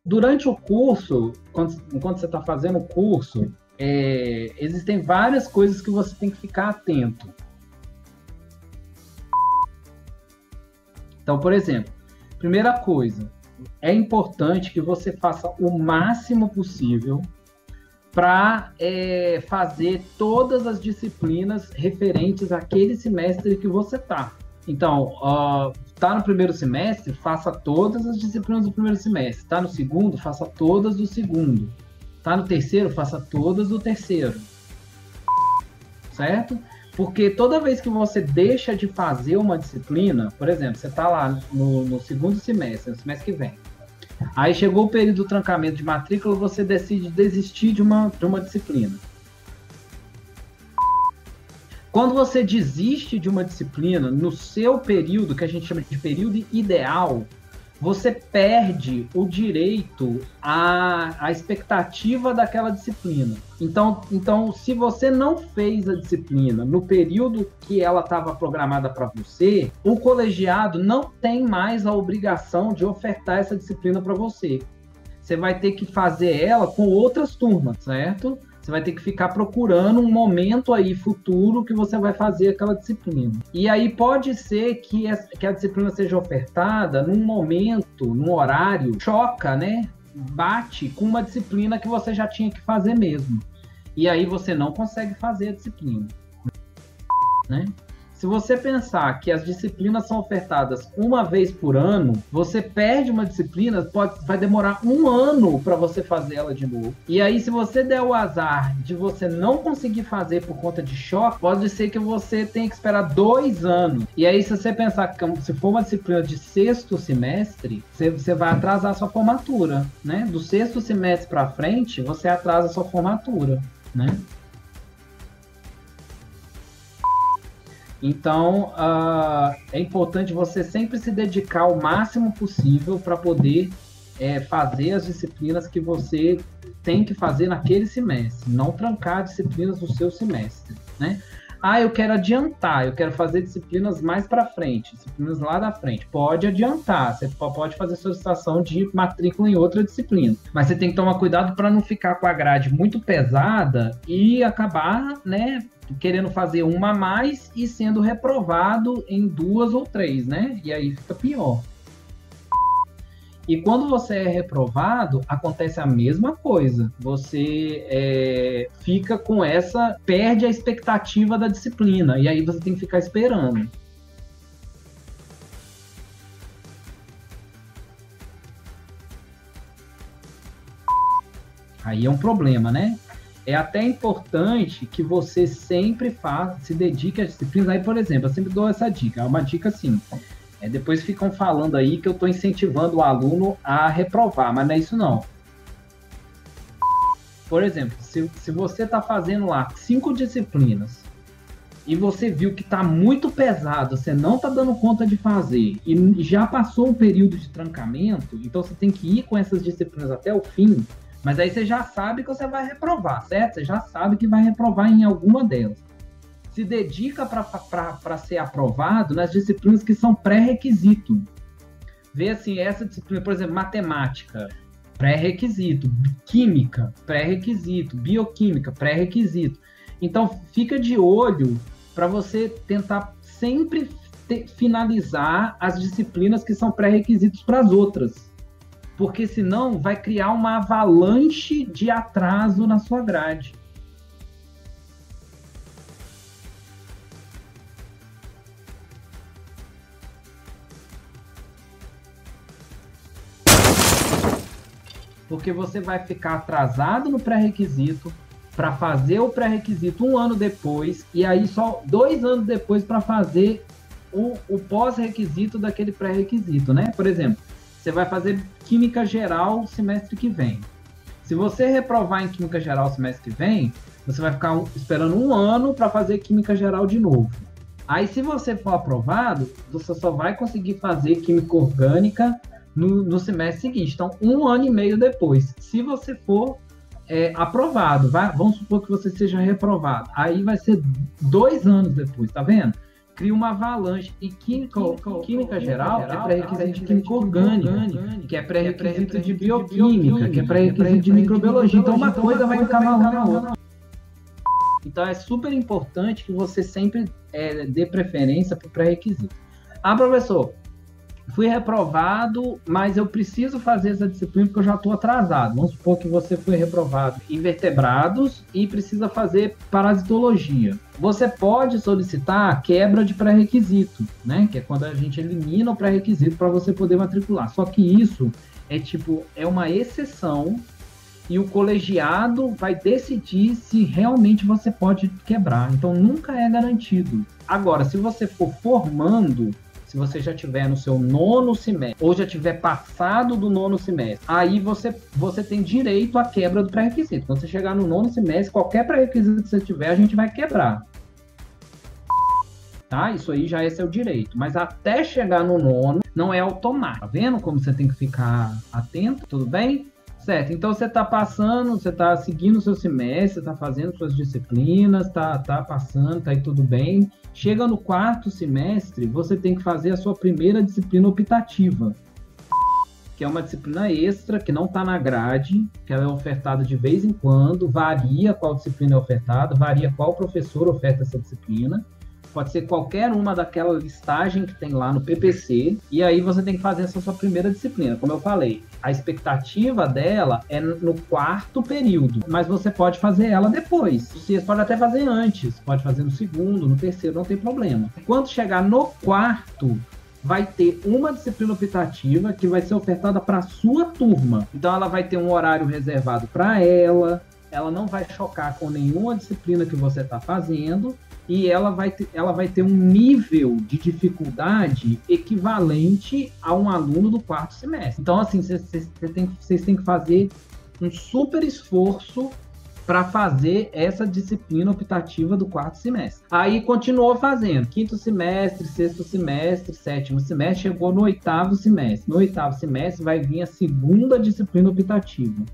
durante o curso, enquanto você está fazendo o curso, existem várias coisas que você tem que ficar atento. Então, por exemplo, primeira coisa, é importante que você faça o máximo possível para fazer todas as disciplinas referentes àquele semestre que você está. Então, está no primeiro semestre, faça todas as disciplinas do primeiro semestre. Está no segundo, faça todas do segundo. Está no terceiro, faça todas do terceiro. Certo? Porque toda vez que você deixa de fazer uma disciplina, por exemplo, você está lá no segundo semestre, no semestre que vem. Aí chegou o período do trancamento de matrícula, você decide desistir de uma disciplina. Quando você desiste de uma disciplina, no seu período, que a gente chama de período ideal, você perde o direito à expectativa daquela disciplina. Então, se você não fez a disciplina no período que ela estava programada para você, o colegiado não tem mais a obrigação de ofertar essa disciplina para você. Você vai ter que fazer ela com outras turmas, certo? Você vai ter que ficar procurando um momento aí futuro que você vai fazer aquela disciplina. E aí pode ser que a disciplina seja ofertada num momento, num horário, choca, né? Bate com uma disciplina que você já tinha que fazer mesmo. E aí você não consegue fazer a disciplina, né? Se você pensar que as disciplinas são ofertadas uma vez por ano, você perde uma disciplina, vai demorar um ano para você fazer ela de novo. E aí, se você der o azar de você não conseguir fazer por conta de choque, pode ser que você tenha que esperar 2 anos. E aí, se você pensar que se for uma disciplina de 6º semestre, você vai atrasar a sua formatura, né? Do 6º semestre para frente, você atrasa a sua formatura, né? Então, é importante você sempre se dedicar o máximo possível para poder fazer as disciplinas que você tem que fazer naquele semestre, não trancar disciplinas do seu semestre, né? Eu quero adiantar, eu quero fazer disciplinas mais para frente, disciplinas lá da frente. Pode adiantar, você pode fazer solicitação de matrícula em outra disciplina, mas você tem que tomar cuidado para não ficar com a grade muito pesada e acabar, né, querendo fazer uma a mais e sendo reprovado em 2 ou 3, né? E aí fica pior. E quando você é reprovado, acontece a mesma coisa. Você fica com perde a expectativa da disciplina, e aí você tem que ficar esperando. Aí é um problema, né? É até importante que você sempre se dedique às disciplinas. Aí, por exemplo, eu sempre dou essa dica. É uma dica assim. Depois ficam falando aí que eu estou incentivando o aluno a reprovar, mas não é isso não. Por exemplo, se você está fazendo lá 5 disciplinas e você viu que está muito pesado, você não está dando conta de fazer e já passou um período de trancamento, então você tem que ir com essas disciplinas até o fim. Mas aí você já sabe que você vai reprovar, certo? Você já sabe que vai reprovar em alguma delas. Se dedica para ser aprovado nas disciplinas que são pré-requisito. Vê assim, essa disciplina, por exemplo, matemática, pré-requisito, química, pré-requisito, bioquímica, pré-requisito. Então, fica de olho para você tentar sempre finalizar as disciplinas que são pré-requisitos para as outras. Porque senão vai criar uma avalanche de atraso na sua grade. Porque você vai ficar atrasado no pré-requisito para fazer o pré-requisito 1 ano depois, e aí só 2 anos depois para fazer o pós-requisito daquele pré-requisito, né? Por exemplo, você vai fazer Química Geral semestre que vem. Se você reprovar em Química Geral semestre que vem, você vai ficar esperando 1 ano para fazer Química Geral de novo. Aí, se você for aprovado, você só vai conseguir fazer Química Orgânica no semestre seguinte. Então, 1 ano e meio depois. Se você for aprovado, vamos supor que você seja reprovado. Aí vai ser 2 anos depois, tá vendo? cria uma avalanche. E química geral é pré-requisito de química orgânica, que é pré-requisito de bioquímica, que é pré-requisito de microbiologia. Então, uma coisa vai encavalando a outra. Então, é super importante que você sempre dê preferência para o pré-requisito. Ah, professor, fui reprovado, mas eu preciso fazer essa disciplina porque eu já estou atrasado. Vamos supor que você foi reprovado em vertebrados e precisa fazer parasitologia. Você pode solicitar a quebra de pré-requisito, né? Que é quando a gente elimina o pré-requisito para você poder matricular. Só que isso é uma exceção e o colegiado vai decidir se realmente você pode quebrar. Então, nunca é garantido. Agora, se você for formando, se você já estiver no seu 9º semestre, ou já tiver passado do 9º semestre, aí você tem direito à quebra do pré-requisito. Quando você chegar no 9º semestre, qualquer pré-requisito que você tiver, a gente vai quebrar. Tá? Isso aí já é seu direito. Mas até chegar no 9º, não é automático. Tá vendo como você tem que ficar atento? Tudo bem? Certo, então você está passando, você está seguindo o seu semestre, está fazendo suas disciplinas, está passando, está aí tudo bem. Chega no 4º semestre, você tem que fazer a sua primeira disciplina optativa, que é uma disciplina extra, que não está na grade, que ela é ofertada de vez em quando, varia qual disciplina é ofertada, varia qual professor oferta essa disciplina. Pode ser qualquer uma daquela listagem que tem lá no PPC, e aí você tem que fazer essa sua primeira disciplina. Como eu falei, a expectativa dela é no 4º período, mas você pode fazer ela depois. Você pode até fazer antes, pode fazer no 2º, no 3º, não tem problema. Quando chegar no 4º, vai ter uma disciplina optativa que vai ser ofertada para a sua turma. Então ela vai ter um horário reservado para ela não vai chocar com nenhuma disciplina que você está fazendo, e ela vai ter um nível de dificuldade equivalente a um aluno do 4º semestre. Então, assim, vocês têm que fazer um super esforço para fazer essa disciplina optativa do 4º semestre. Aí continuou fazendo 5º semestre, 6º semestre, 7º semestre, chegou no 8º semestre. No 8º semestre vai vir a segunda disciplina optativa,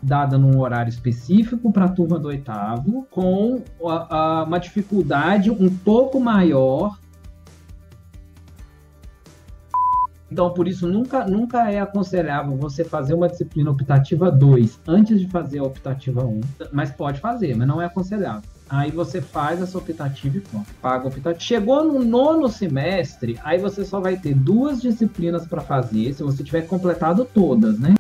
dada num horário específico para a turma do 8º, com uma dificuldade um pouco maior. Então, por isso, nunca é aconselhável você fazer uma disciplina optativa 2 antes de fazer a optativa 1, mas pode fazer, mas não é aconselhável. Aí você faz essa optativa e pronto, paga a optativa. Chegou no 9º semestre, aí você só vai ter 2 disciplinas para fazer, se você tiver completado todas, né?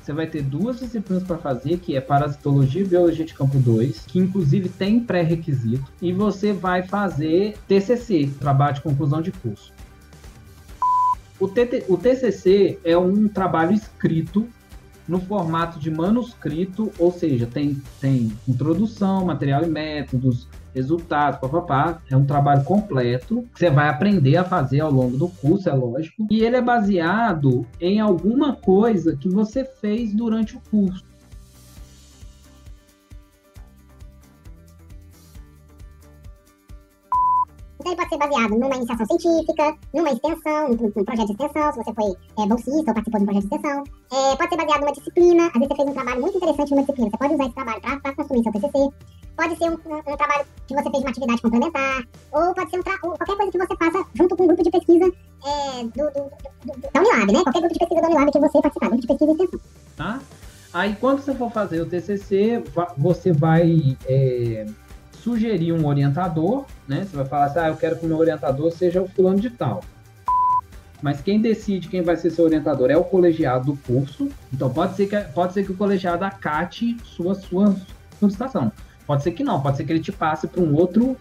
Você vai ter 2 disciplinas para fazer, que é Parasitologia e Biologia de Campo 2, que inclusive tem pré-requisito, e você vai fazer TCC, Trabalho de Conclusão de Curso. O TCC é um trabalho escrito no formato de manuscrito, ou seja, tem introdução, material e métodos, resultados, papapá. É um trabalho completo que você vai aprender a fazer ao longo do curso, é lógico. E ele é baseado em alguma coisa que você fez durante o curso. Então, ele pode ser baseado numa iniciação científica, numa extensão, num projeto de extensão, se você foi bolsista ou participou de um projeto de extensão. Pode ser baseado numa disciplina, às vezes você fez um trabalho muito interessante numa disciplina, você pode usar esse trabalho para construir seu TCC. Pode ser um trabalho que você fez de uma atividade complementar, ou pode ser qualquer coisa que você faça junto com um grupo de pesquisa da Unilab, né? Qualquer grupo de pesquisa da Unilab que você participar, grupo de pesquisa e extensão. Tá? Aí, quando você for fazer o TCC, você vai sugerir um orientador, né? Você vai falar assim, eu quero que o meu orientador seja o fulano de tal. Mas quem decide quem vai ser seu orientador é o colegiado do curso. Então, pode ser que o colegiado acate sua solicitação. Pode ser que não, pode ser que ele te passe para um outro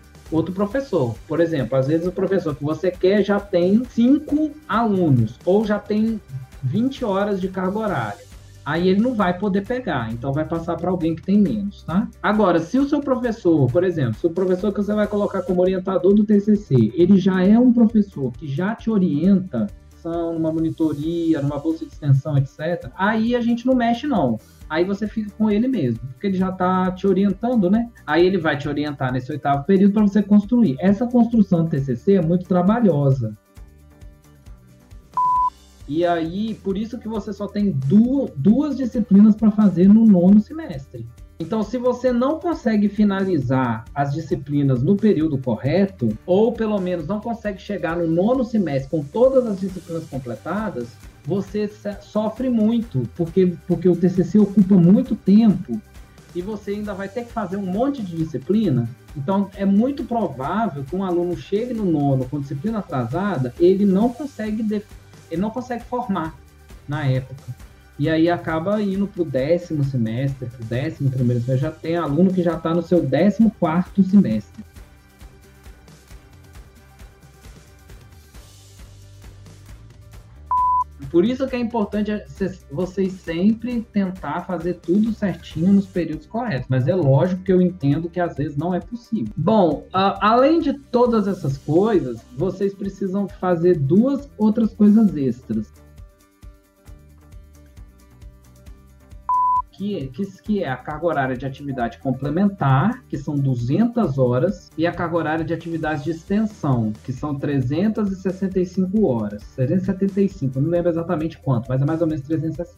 professor. Por exemplo, às vezes o professor que você quer já tem 5 alunos, ou já tem 20 horas de carga horária. Aí ele não vai poder pegar, então vai passar para alguém que tem menos, tá? Agora, se o seu professor, por exemplo, se o professor que você vai colocar como orientador do TCC, ele já é um professor que já te orienta, numa monitoria, numa bolsa de extensão, etc., aí a gente não mexe, não. Aí você fica com ele mesmo, porque ele já está te orientando, né? Aí ele vai te orientar nesse 8º período para você construir. Essa construção do TCC é muito trabalhosa. E aí, por isso que você só tem duas disciplinas para fazer no 9º semestre. Então, se você não consegue finalizar as disciplinas no período correto, ou pelo menos não consegue chegar no 9º semestre com todas as disciplinas completadas, você sofre muito, porque o TCC ocupa muito tempo e você ainda vai ter que fazer um monte de disciplina. Então, é muito provável que um aluno chegue no 9º com disciplina atrasada, ele não consegue formar na época. E aí acaba indo para o 10º semestre, para o 11º semestre. Já tem aluno que já está no seu 14º semestre. Por isso que é importante vocês sempre tentar fazer tudo certinho nos períodos corretos. Mas é lógico que eu entendo que às vezes não é possível. Bom, além de todas essas coisas, vocês precisam fazer 2 outras coisas extras. Que é a carga horária de atividade complementar, que são 200 horas, e a carga horária de atividades de extensão, que são 365 horas. 375, não lembro exatamente quanto, mas é mais ou menos 360.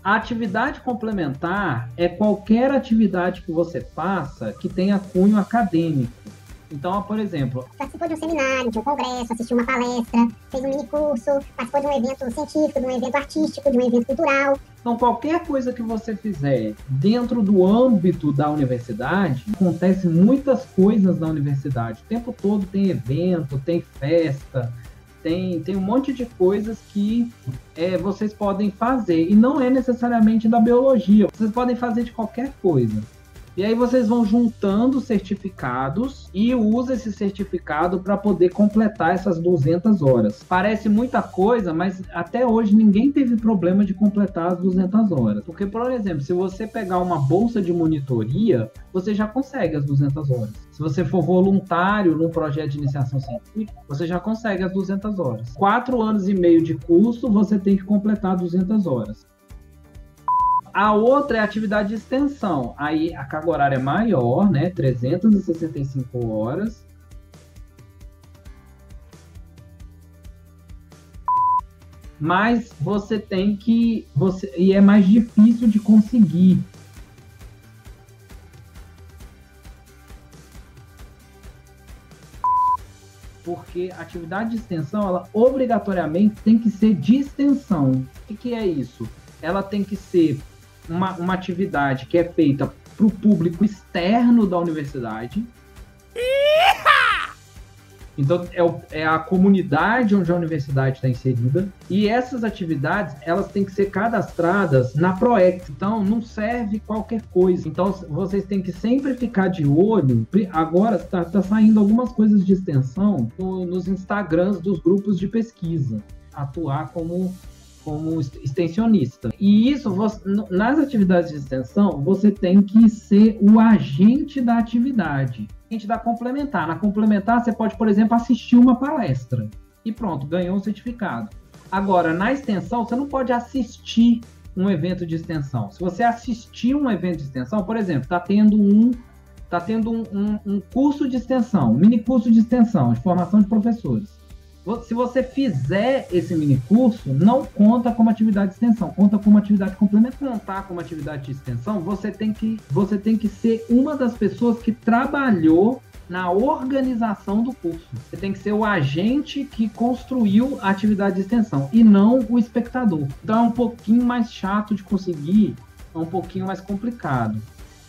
A atividade complementar é qualquer atividade que você faça que tenha cunho acadêmico. Então, por exemplo... Participou de um seminário, de um congresso, assistiu uma palestra, fez um mini-curso, participou de um evento científico, de um evento artístico, de um evento cultural. Então, qualquer coisa que você fizer dentro do âmbito da universidade, acontece muitas coisas na universidade. O tempo todo tem evento, tem festa, tem um monte de coisas que vocês podem fazer. E não é necessariamente da biologia, vocês podem fazer de qualquer coisa. E aí vocês vão juntando certificados e usa esse certificado para poder completar essas 200 horas. Parece muita coisa, mas até hoje ninguém teve problema de completar as 200 horas. Porque, por exemplo, se você pegar uma bolsa de monitoria, você já consegue as 200 horas. Se você for voluntário num projeto de iniciação científica, você já consegue as 200 horas. 4 anos e meio de curso, você tem que completar 200 horas. A outra é a atividade de extensão. Aí a carga horária é maior, né? 365 horas. Mas você tem que... e é mais difícil de conseguir. Porque a atividade de extensão, ela obrigatoriamente tem que ser de extensão. O que é isso? Ela tem que ser uma atividade que é feita para o público externo da universidade. Então, é a comunidade onde a universidade está inserida. E essas atividades, elas têm que ser cadastradas na PROEX. Então, não serve qualquer coisa. Então, vocês têm que sempre ficar de olho. Agora, está saindo algumas coisas de extensão nos Instagrams dos grupos de pesquisa. Atuar como extensionista. E isso, nas atividades de extensão, você tem que ser o agente da atividade. Agente da complementar. Na complementar, você pode, por exemplo, assistir uma palestra. E pronto, ganhou um certificado. Agora, na extensão, você não pode assistir um evento de extensão. Se você assistir um evento de extensão, por exemplo, está tendo um curso de extensão, um mini curso de extensão, de formação de professores. Se você fizer esse mini curso, não conta como atividade de extensão, conta como atividade complementar. Contar como atividade de extensão, você tem que ser uma das pessoas que trabalhou na organização do curso. Você tem que ser o agente que construiu a atividade de extensão e não o espectador. Então é um pouquinho mais chato de conseguir, é um pouquinho mais complicado.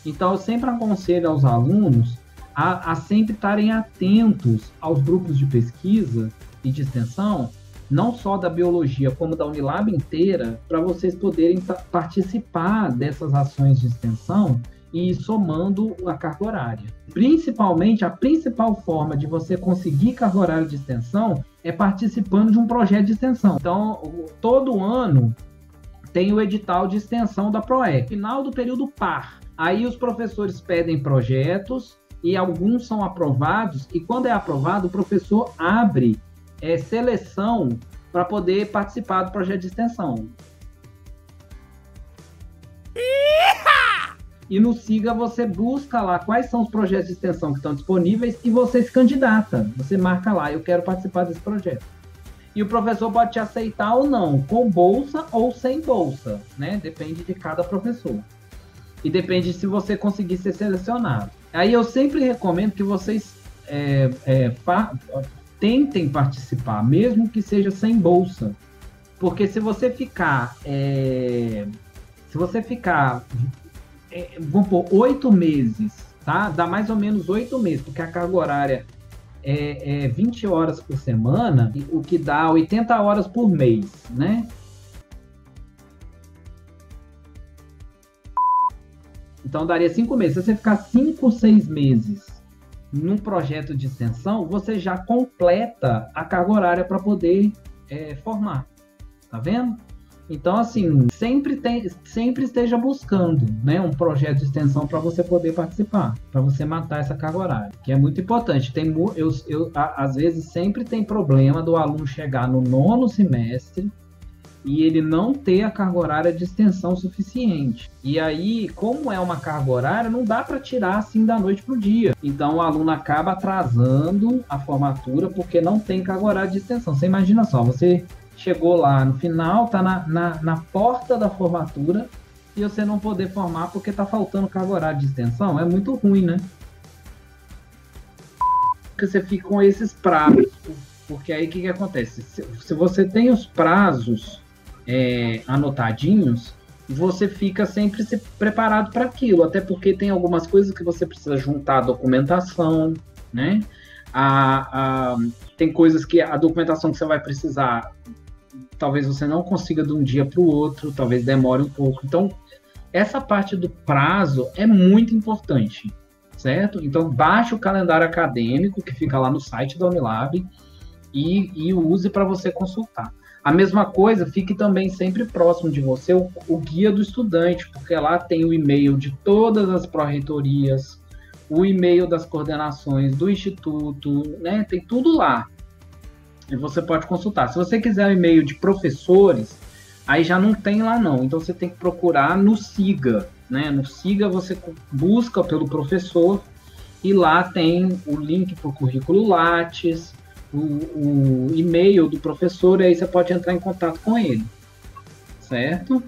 Então eu sempre aconselho aos alunos a sempre estarem atentos aos grupos de pesquisa e de extensão, não só da biologia, como da Unilab inteira, para vocês poderem participar dessas ações de extensão e ir somando a carga horária. Principalmente, a principal forma de você conseguir carga horária de extensão é participando de um projeto de extensão. Então, todo ano tem o edital de extensão da PROEC, final do período par. Aí os professores pedem projetos e alguns são aprovados, e quando é aprovado, o professor abre seleção para poder participar do projeto de extensão. E no SIGA você busca lá quais são os projetos de extensão que estão disponíveis e você se candidata. Você marca lá, eu quero participar desse projeto. E o professor pode te aceitar ou não, com bolsa ou sem bolsa, né? Depende de cada professor. e depende se você conseguir ser selecionado. Aí eu sempre recomendo que vocês tentem participar, mesmo que seja sem bolsa, porque se você ficar, vamos pôr 8 meses, tá? Dá mais ou menos 8 meses, porque a carga horária é 20 horas por semana, o que dá 80 horas por mês, né? Então daria 5 meses. Se você ficar 5, 6 meses num projeto de extensão, você já completa a carga horária para poder formar. Tá vendo? Então, assim, sempre esteja buscando, né, um projeto de extensão para você poder participar, para você matar essa carga horária, que é muito importante. Às vezes sempre tem problema do aluno chegar no 9º semestre e ele não ter a carga horária de extensão suficiente. E aí, como é uma carga horária, não dá para tirar assim da noite para o dia. Então, o aluno acaba atrasando a formatura porque não tem carga horária de extensão. Você imagina só, você chegou lá no final, tá na porta da formatura e você não poder formar porque tá faltando carga horária de extensão, é muito ruim, né? Porque você fica com esses prazos, porque aí o que acontece? Se você tem os prazos anotadinhos, você fica sempre preparado para aquilo, até porque tem algumas coisas que você precisa juntar a documentação, né? Tem coisas que a documentação que você vai precisar, talvez você não consiga de um dia para o outro, talvez demore um pouco. Então, essa parte do prazo é muito importante, certo? Então, baixe o calendário acadêmico, que fica lá no site da Unilab, e use para você consultar. A mesma coisa, fique também sempre próximo de você o guia do estudante, porque lá tem o e-mail de todas as pró-reitorias, o e-mail das coordenações do instituto, né? Tem tudo lá. E você pode consultar. Se você quiser o e-mail de professores, aí já não tem lá não. Então você tem que procurar no Siga, né? No Siga você busca pelo professor e lá tem o link para o currículo Lattes, o e-mail do professor, e aí você pode entrar em contato com ele, certo?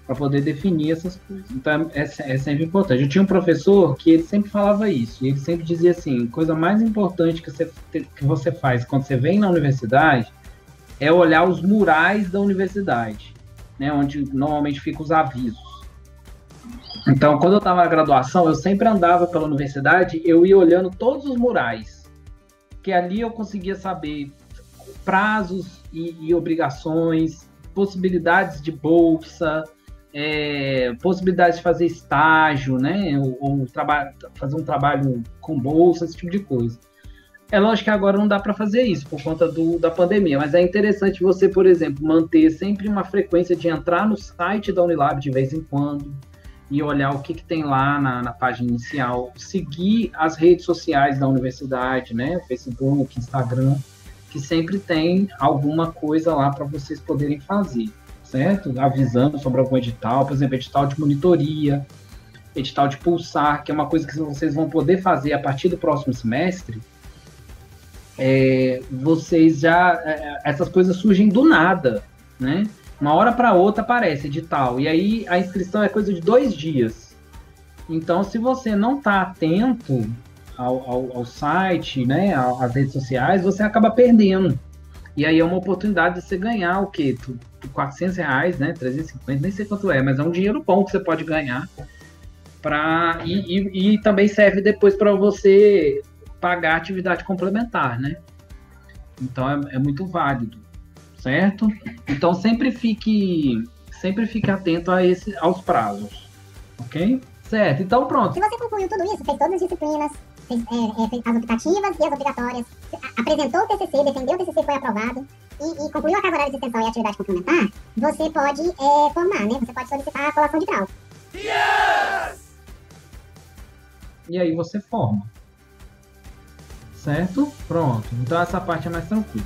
Para poder definir essas coisas. Então, é sempre importante. Eu tinha um professor que ele sempre falava isso, e ele sempre dizia assim, a coisa mais importante que você faz quando você vem na universidade é olhar os murais da universidade, né, onde normalmente ficam os avisos. Então, quando eu estava na graduação, eu sempre andava pela universidade, eu ia olhando todos os murais, que ali eu conseguia saber prazos e obrigações, possibilidades de bolsa, possibilidade de fazer estágio, né, ou fazer um trabalho com bolsa, esse tipo de coisa. É lógico que agora não dá para fazer isso por conta da pandemia, mas é interessante você, por exemplo, manter sempre uma frequência de entrar no site da Unilab de vez em quando e olhar o que tem lá na página inicial, seguir as redes sociais da universidade, né, Facebook, Instagram, que sempre tem alguma coisa lá para vocês poderem fazer, certo? Avisando sobre algum edital, por exemplo, edital de monitoria, edital de pulsar, que é uma coisa que vocês vão poder fazer a partir do próximo semestre. Vocês essas coisas surgem do nada, né? Uma hora para outra aparece edital, e aí a inscrição é coisa de 2 dias. Então, se você não está atento ao site, né, às redes sociais, você acaba perdendo. E aí é uma oportunidade de você ganhar o quê? R$400, né? 350, nem sei quanto é, mas é um dinheiro bom que você pode ganhar. E também serve depois para você pagar a atividade complementar, né? Então é muito válido, certo? Então sempre fique atento aos prazos, ok? Certo, então pronto. Se você concluiu tudo isso, fez todas as disciplinas, fez as optativas e as obrigatórias, apresentou o TCC, defendeu o TCC, foi aprovado, e concluiu a carga horária de extensão e a atividade complementar, você pode formar, né? Você pode solicitar a colação de grau. Yes! E aí você forma. Certo? Pronto. Então essa parte é mais tranquila.